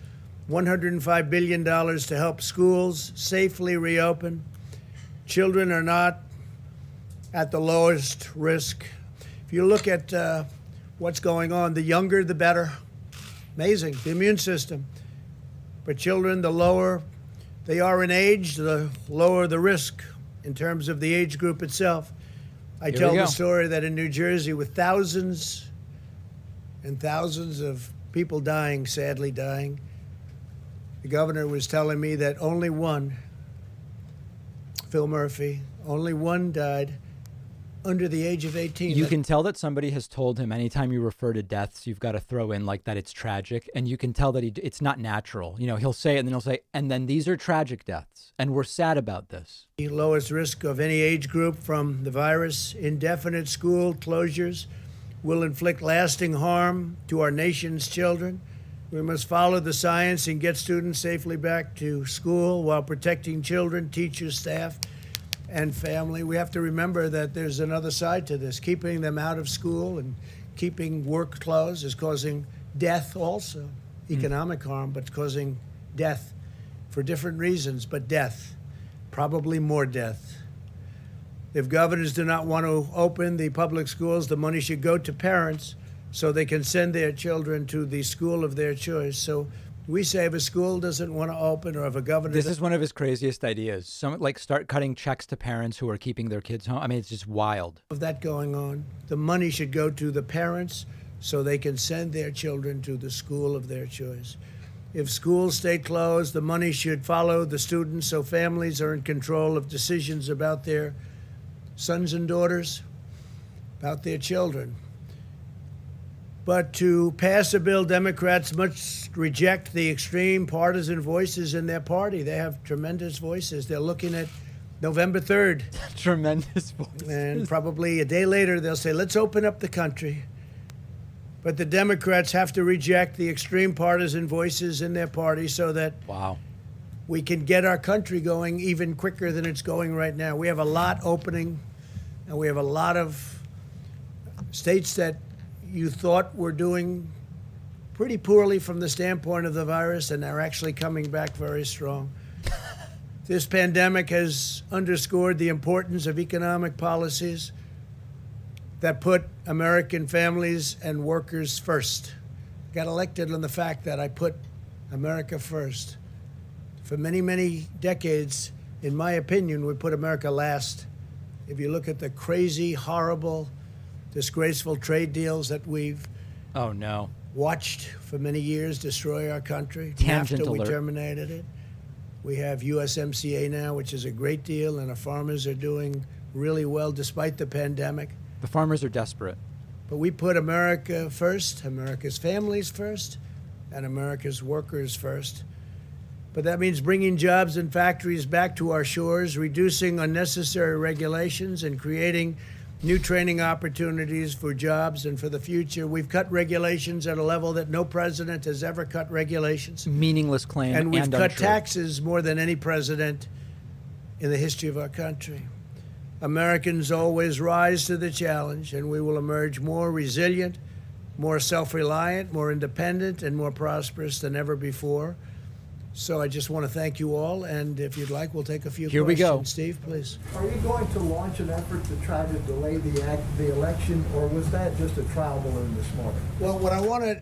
$105 billion to help schools safely reopen. Children are not at the lowest risk. If you look at what's going on, the younger, the better. Amazing, the immune system. But children, the lower they are in age, the lower the risk in terms of the age group itself. I tell the story that in New Jersey, with thousands and thousands of people dying, sadly dying, the governor was telling me that only one, Phil Murphy, only one died under the age of 18. You can tell that somebody has told him anytime you refer to deaths, you've got to throw in like that it's tragic. And you can tell that it's not natural. You know, he'll say it and then he'll say, and then these are tragic deaths. And we're sad about this. The lowest risk of any age group from the virus. Indefinite school closures will inflict lasting harm to our nation's children. We must follow the science and get students safely back to school while protecting children, teachers, staff, and family. We have to remember that there's another side to this. Keeping them out of school and keeping work closed is causing death also, economic harm, but it's causing death for different reasons, but death, probably more death. If governors do not want to open the public schools, the money should go to parents so they can send their children to the school of their choice. So we say if a school doesn't want to open, or if a governor... This is one of his craziest ideas. Start cutting checks to parents who are keeping their kids home. I mean, it's just wild. Of that going on, the money should go to the parents so they can send their children to the school of their choice. If schools stay closed, the money should follow the students so families are in control of decisions about their sons and daughters, about their children. But to pass a bill, Democrats must reject the extreme partisan voices in their party. They have tremendous voices. They're looking at November 3rd. Tremendous voices. And probably a day later, they'll say, let's open up the country. But the Democrats have to reject the extreme partisan voices in their party so that we can get our country going even quicker than it's going right now. We have a lot opening, and we have a lot of states that you thought were doing pretty poorly from the standpoint of the virus, and they're actually coming back very strong. This pandemic has underscored the importance of economic policies that put American families and workers first. Got elected on the fact that I put America first. For many, many decades, in my opinion, we put America last. If you look at the crazy, horrible, disgraceful trade deals that we've watched for many years destroy our country. Tangent After we alert. terminated it. We have USMCA now, which is a great deal, and our farmers are doing really well despite the pandemic. The farmers are desperate. But we put America first, America's families first, and America's workers first. But that means bringing jobs and factories back to our shores, reducing unnecessary regulations, and creating new training opportunities for jobs and for the future. We've cut regulations at a level that no president has ever cut regulations. Meaningless claim And we've cut untrue. taxes more than any president in the history of our country. Americans always rise to the challenge, and we will emerge more resilient, more self-reliant, more independent, and more prosperous than ever before. So I just want to thank you all, and if you'd like, we'll take a few Here questions. we go. Steve, please. Are you going to launch an effort to try to delay the election, or was that just a trial balloon this morning? Well, what I want to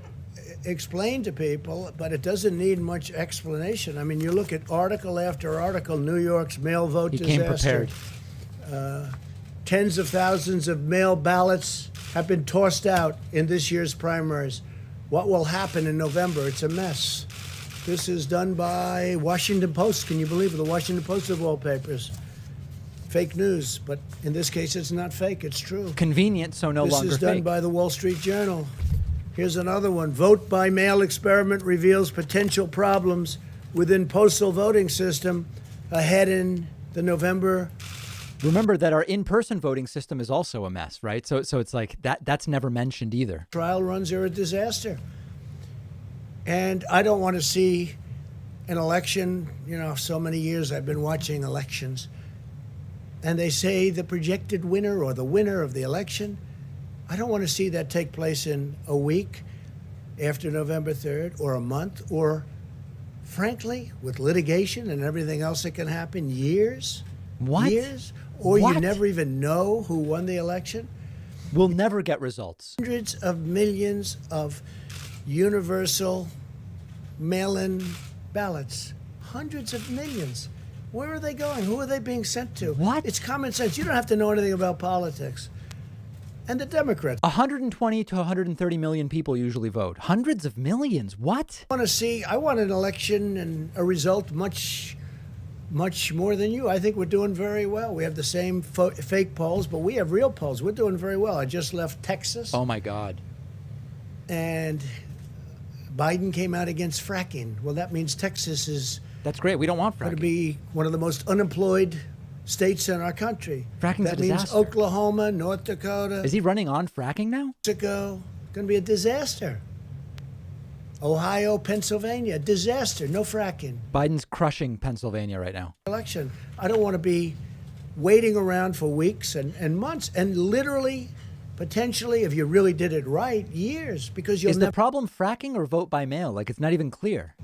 explain to people, but it doesn't need much explanation. I mean, you look at article after article, New York's mail vote He disaster. came prepared. Tens of thousands of mail ballots have been tossed out in this year's primaries. What will happen in November? It's a mess. This is done by Washington Post. Can you believe it? The Washington Post of all papers. Fake news, but in this case, it's not fake. It's true. Convenient, so no This longer is done fake. by the Wall Street Journal. Here's another one. Vote by mail experiment reveals potential problems within postal voting system ahead in the November. Remember that our in-person voting system is also a mess, right? So it's like that's never mentioned either. Trial runs are a disaster. And I don't want to see an election. You know, so many years I've been watching elections. And they say the projected winner or the winner of the election. I don't want to see that take place in a week after November 3rd or a month or, frankly, with litigation and everything else that can happen, years. What? Years? Or What? you never even know who won the election. We'll never get results. Hundreds of millions of universal mail-in ballots. Hundreds of millions. Where are they going? Who are they being sent to? What? It's common sense. You don't have to know anything about politics. And the Democrats 120 to 130 million people usually vote. Hundreds of millions. What? I want an election and a result much more than you. I think we're doing very well. We have the same fake polls, but we have real polls. We're doing very well. I just left Texas, Oh my God. and Biden came out against fracking. Well, that means Texas is That's great. We don't want going to fracking. be one of the most unemployed states in our country. Fracking's that a means disaster. Oklahoma, North Dakota, Is he running on fracking now? Mexico, going to be a disaster. Ohio, Pennsylvania, disaster. No fracking. Biden's crushing Pennsylvania right now. Election. I don't want to be waiting around for weeks and months and literally, potentially, if you really did it right, years, because you'll Is the never. problem fracking or vote by mail? Like it's not even clear.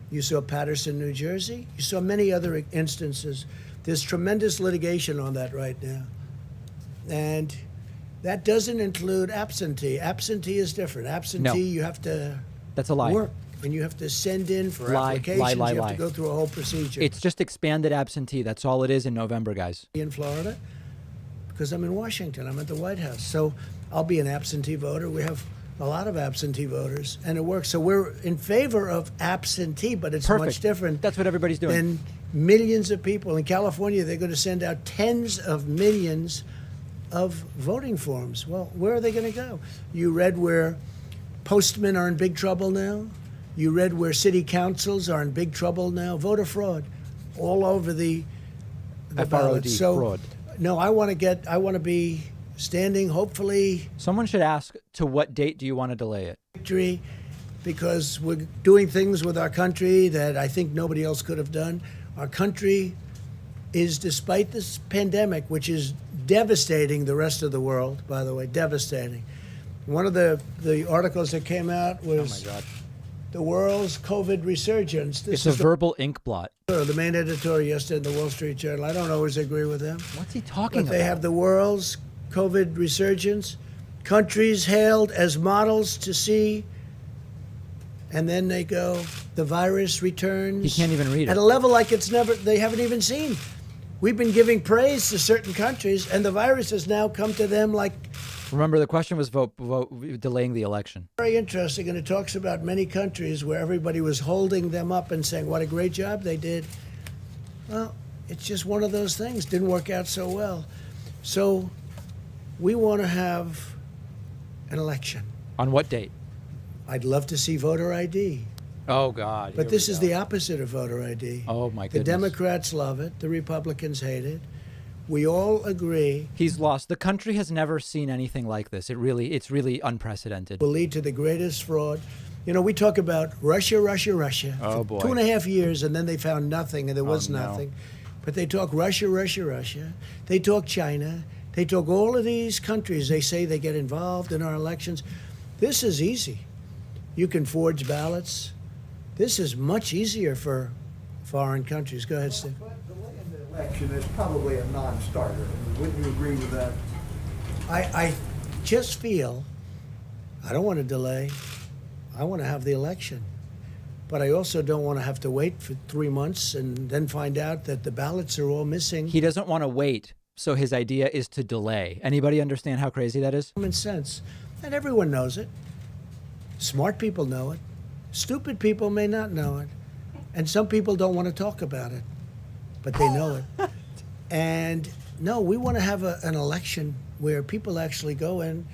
You saw Patterson, New Jersey. You saw many other instances. There's tremendous litigation on that right now. And that doesn't include absentee. Absentee is different. Absentee, you have to That's a lie. work, and you have to send in for Lie, applications. lie, lie, you have lie. to go through a whole procedure. It's just expanded absentee. That's all it is in November, guys. In Florida, because I'm in Washington. I'm at the White House. So I'll be an absentee voter. We have a lot of absentee voters, and it works. So we're in favor of absentee, but it's Perfect. much different That's what everybody's doing. than millions of people. In California, they're going to send out tens of millions of voting forms. Well, where are they going to go? You read where postmen are in big trouble now. You read where city councils are in big trouble now. Voter fraud all over the FROD, ballot. So, fraud. no, I want to be standing, hopefully, Someone should ask, to what date do you want to delay it? victory, because we're doing things with our country that I think nobody else could have done. Our country is, despite this pandemic, which is devastating the rest of the world, by the way, devastating. One of the articles that came out was the world's COVID resurgence. This It's a is verbal ink blot. the main editorial yesterday in the Wall Street Journal. I don't always agree with them. What's he talking But they about? have the world's COVID resurgence, countries hailed as models to see, and then they go, the virus returns. He can't even read it. At a level like they haven't even seen. We've been giving praise to certain countries, and the virus has now come to them like Remember, the question was vote delaying the election. very interesting, and it talks about many countries where everybody was holding them up and saying what a great job they did. Well, it's just one of those things. Didn't work out so well. So we want to have an election. On what date? I'd love to see voter ID. Oh, God. But this is the opposite of voter ID. Oh, my The goodness. Democrats love it. The Republicans hate it. We all agree He's lost. The country has never seen anything like this. It's really unprecedented. will lead to the greatest fraud. You know, we talk about Russia, Russia, Russia Oh, for boy. 2.5 years, and then they found nothing, and there was no. nothing. But they talk Russia, Russia, Russia. They talk China. They talk all of these countries. They say they get involved in our elections. This is easy. You can forge ballots. This is much easier for foreign countries. Go ahead, Steve. But delaying the election is probably a non-starter. I mean, wouldn't you agree with that? I just feel I don't want to delay. I want to have the election. But I also don't want to have to wait for 3 months and then find out that the ballots are all missing. He doesn't want to wait, so his idea is to delay. Anybody understand how crazy that is? Common sense. And everyone knows it. Smart people know it. Stupid people may not know it. And some people don't want to talk about it, but they know it. And no, we want to have an election where people actually go in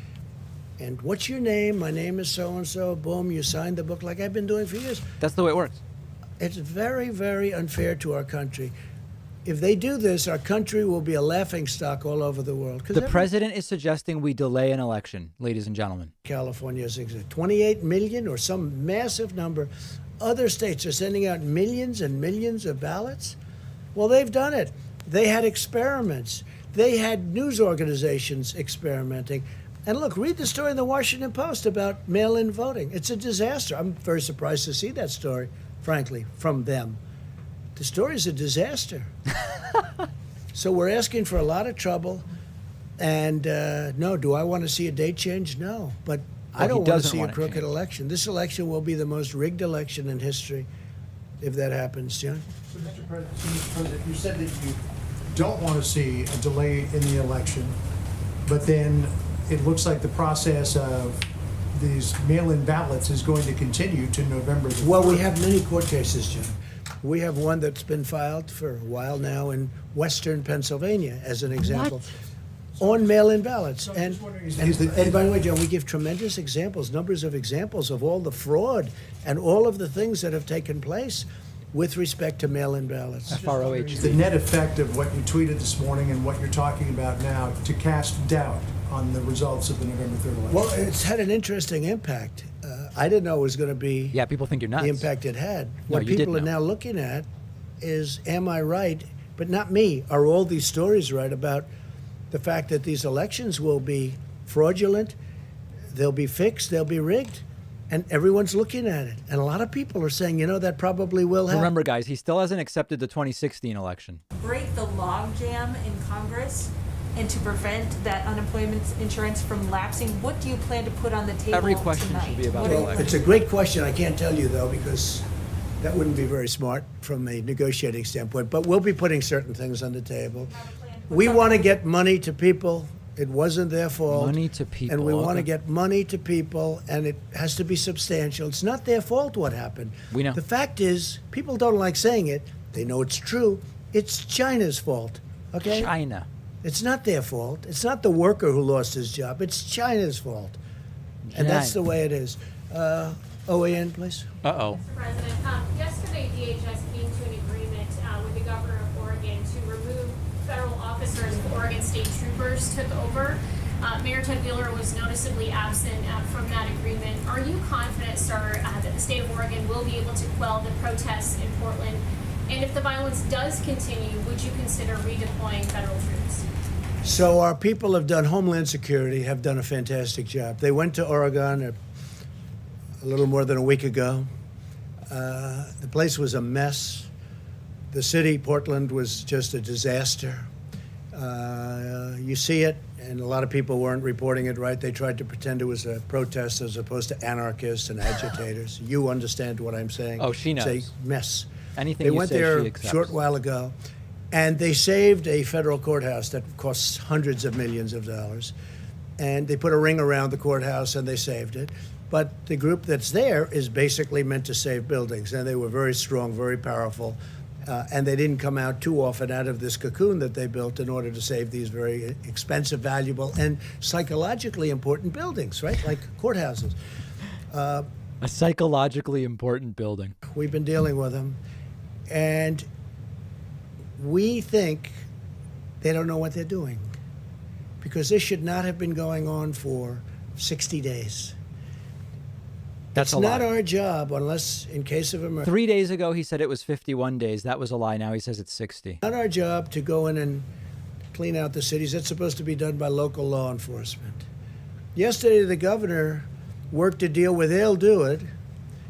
and what's your name? My name is so-and-so. Boom, you sign the book like I've been doing for years. That's the way it works. It's very, very unfair to our country. If they do this, our country will be a laughingstock all over the world. 'Cause The president is suggesting we delay an election, ladies and gentlemen. California is 28 million or some massive number. Other states are sending out millions and millions of ballots. Well, they've done it. They had experiments. They had news organizations experimenting. And look, read the story in the Washington Post about mail-in voting. It's a disaster. I'm very surprised to see that story, frankly, from them. The story is a disaster. So we're asking for a lot of trouble. And no, do I want to see a date change? No. But I Well, he don't want to doesn't see a want it crooked changed. election. This election will be the most rigged election in history if that happens, John. So, Mr. President, you said that you don't want to see a delay in the election, but then it looks like the process of these mail-in ballots is going to continue to November the 4th. Well, we have many court cases, John. We have one that's been filed for a while now in western Pennsylvania, as an example, on mail-in ballots. So I'm And, just wondering, and by the way, John, we give tremendous examples, numbers of examples of all the fraud and all of the things that have taken place with respect to mail-in ballots. FROH. is the net effect of what you tweeted this morning and what you're talking about now to cast doubt on the results of the November 3rd election? Well, it's had an interesting impact. I didn't know it was going to be Yeah, people think you're nuts. the impact it had. No, What you did people are know. now looking at is, am I right? But not me. Are all these stories right about the fact that these elections will be fraudulent, they'll be fixed, they'll be rigged? And everyone's looking at it. And a lot of people are saying, you know, that probably will happen. Remember, guys, he still hasn't accepted the 2016 election. Break the logjam in Congress and to prevent that unemployment insurance from lapsing, what do you plan to put on the table Every question tonight? should be about What the are- election. It's a great question. I can't tell you, though, because that wouldn't be very smart from a negotiating standpoint. But we'll be putting certain things on the table. We want to get money to people. It wasn't their fault. Money to people, And we want to okay. get money to people, and it has to be substantial. It's not their fault what happened. We know. The fact is, people don't like saying it. They know it's true. It's China's fault, okay? China. It's not their fault. It's not the worker who lost his job. It's China's fault. And that's the China. way it is. OAN, please. Uh-oh. Mr. President, yesterday DHS came to an agreement with the governor of Oregon to remove federal officers if Oregon State Troopers took over. Mayor Ted Wheeler was noticeably absent from that agreement. Are you confident, sir, that the state of Oregon will be able to quell the protests in Portland? And if the violence does continue, would you consider redeploying federal troops? So our people have done Homeland Security, have done a fantastic job. They went to Oregon a little more than a week ago. The place was a mess. The city, Portland, was just a disaster. You see it, and a lot of people weren't reporting it right. They tried to pretend it was a protest as opposed to anarchists and agitators. You understand what I'm saying. Oh, she knows. It's a mess. Anything They you went say, there she a accepts. short while ago, and they saved a federal courthouse that costs hundreds of millions of dollars. And they put a ring around the courthouse, and they saved it. But the group that's there is basically meant to save buildings, and they were very strong, very powerful. And they didn't come out too often out of this cocoon that they built in order to save these very expensive, valuable, and psychologically important buildings, right? Like courthouses. A psychologically important building. We've been dealing with them. And we think they don't know what they're doing, because this should not have been going on for 60 days. That's It's a not lie. our job unless in case of emergency. 3 days ago, he said it was 51 days. That was a lie. Now he says it's 60. Not our job to go in and clean out the cities. That's supposed to be done by local law enforcement. Yesterday, the governor worked a deal where they'll do it.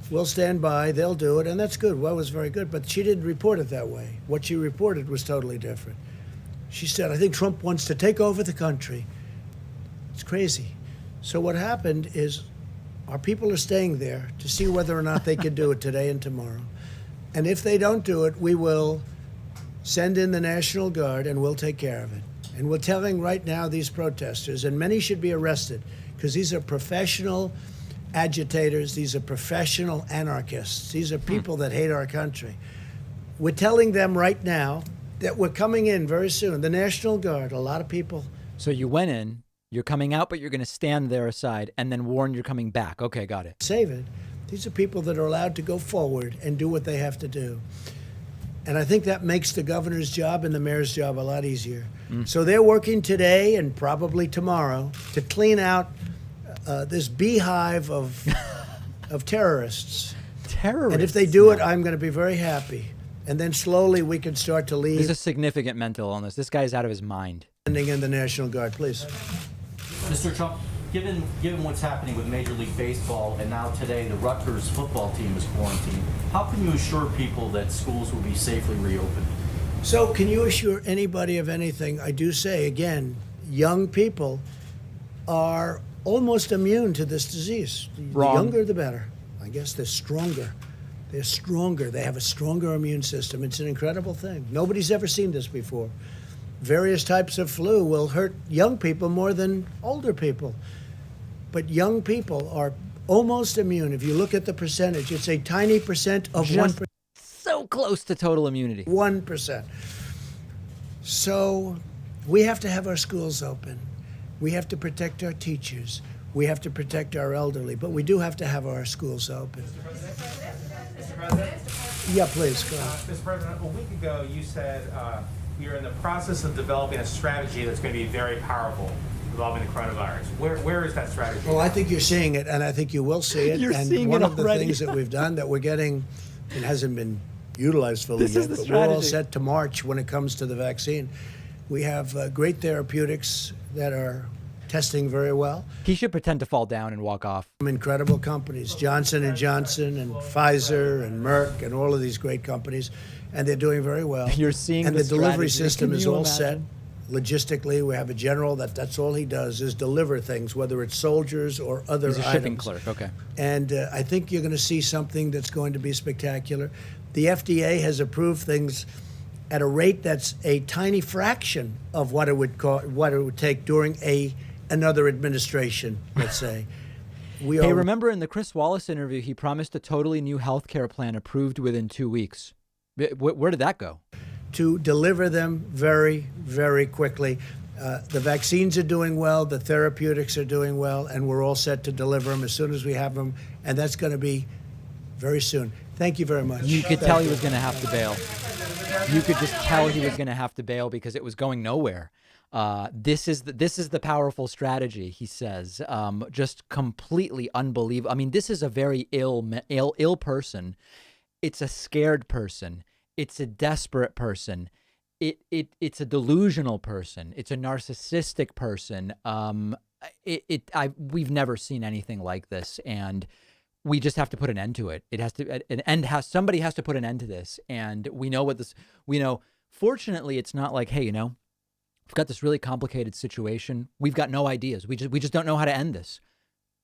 We'll stand by, they'll do it, and that's good. Well, it was very good, but she didn't report it that way. What she reported was totally different. She said, I think Trump wants to take over the country. It's crazy. So what happened is our people are staying there to see whether or not they can do it today and tomorrow. And if they don't do it, we will send in the National Guard and we'll take care of it. And we're telling right now these protesters, and many should be arrested, because these are professional agitators, these are professional anarchists, these are people that hate our country. We're telling them right now that we're coming in very soon. The National Guard, a lot of people. So you went in, you're coming out, but you're going to stand there aside and then warn you're coming back. Okay, got it. Save it. These are people that are allowed to go forward and do what they have to do. And I think that makes the governor's job and the mayor's job a lot easier. So they're working today and probably tomorrow to clean out this beehive of terrorists. Terrorists. And if they do it, I'm going to be very happy. And then slowly we can start to leave. There's a significant mental illness. This guy's out of his mind. Ending in the National Guard, please. Mr. Trump, given what's happening with Major League Baseball and now today the Rutgers football team is quarantined, how can you assure people that schools will be safely reopened? So can you assure anybody of anything? I do say, again, young people are almost immune to this disease. Wrong. The younger, the better. I guess they're stronger. They're stronger. They have a stronger immune system. It's an incredible thing. Nobody's ever seen this before. Various types of flu will hurt young people more than older people. But young people are almost immune. If you look at the percentage, it's a tiny percent of Just 1%. so close to total immunity. 1%. So we have to have our schools open. We have to protect our teachers. We have to protect our elderly. But we do have to have our schools open. Mr. President? Yeah, please, go ahead. Mr. President, a week ago you said we are in the process of developing a strategy that's going to be very powerful involving the coronavirus. Where is that strategy? Well, I think you're seeing it, and I think you will see it. You're and seeing one it of the already. things that we've done that we're getting, it hasn't been utilized fully This yet, is the but we're all strategy. set to march when it comes to the vaccine. We have great therapeutics that are testing very well. He should pretend to fall down and walk off. Some incredible companies, Johnson & Johnson and Pfizer and Merck and all of these great companies, and they're doing very well. You're seeing and the the delivery strategy. system Can is you all imagine? set. Logistically, we have a general that's all he does is deliver things, whether it's soldiers or other He's a items. shipping clerk. Okay. And I think you're going to see something that's going to be spectacular. The FDA has approved things at a rate that's a tiny fraction of what it would take during another administration, let's say. Hey, remember in the Chris Wallace interview, he promised a totally new health care plan approved within 2 weeks. Where did that go? To deliver them very, very quickly. The vaccines are doing well, the therapeutics are doing well, and we're all set to deliver them as soon as we have them, and that's going to be very soon. Thank you very much. You could tell he was going to have to bail. You could just tell he was going to have to bail because it was going nowhere. This is the powerful strategy, he says. Just completely unbelievable. I mean, this is a very ill person. It's a scared person. It's a desperate person. It's a delusional person. It's a narcissistic person. We've never seen anything like this, and we just have to put an end to it. It has to somebody has to put an end to this, and we know. Fortunately, it's not like, hey, we've got this really complicated situation. We've got no ideas. We just don't know how to end this.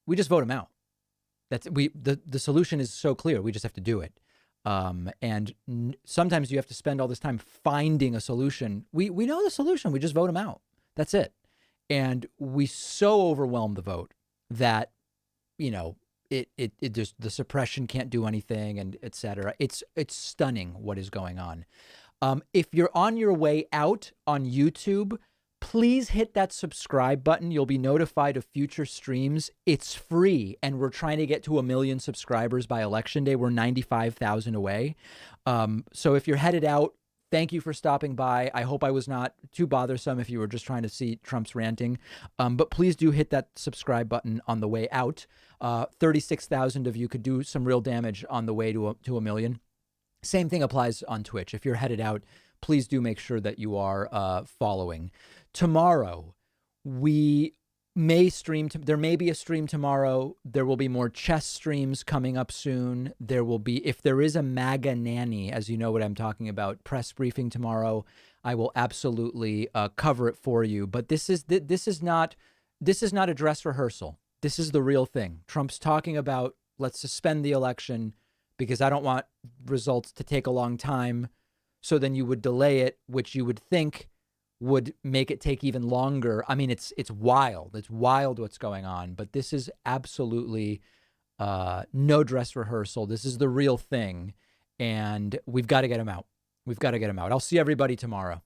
We just vote him out. The solution is so clear. We just have to do it. And sometimes you have to spend all this time finding a solution. We know the solution. We just vote him out. That's it. And we so overwhelm the vote that, it just, the suppression can't do anything, and et cetera. It's stunning what is going on. If you're on your way out on YouTube, please hit that subscribe button. You'll be notified of future streams. It's free, and we're trying to get to 1 million subscribers by Election Day. We're 95,000 away. So if you're headed out, thank you for stopping by. I hope I was not too bothersome if you were just trying to see Trump's ranting. But please do hit that subscribe button on the way out. 36,000 of you could do some real damage on the way to a million. Same thing applies on Twitch. If you're headed out, please do make sure that you are following. Tomorrow, we may stream. There may be a stream tomorrow. There will be more chess streams coming up soon. There will be, if there is a MAGA nanny, as you know what I'm talking about, press briefing tomorrow, I will absolutely cover it for you. But this is not a dress rehearsal. This is the real thing. Trump's talking about, let's suspend the election because I don't want results to take a long time. So then you would delay it, which you would think would make it take even longer. I mean, it's wild. It's wild what's going on. But this is absolutely no dress rehearsal. This is the real thing. And we've got to get him out. We've got to get him out. I'll see everybody tomorrow.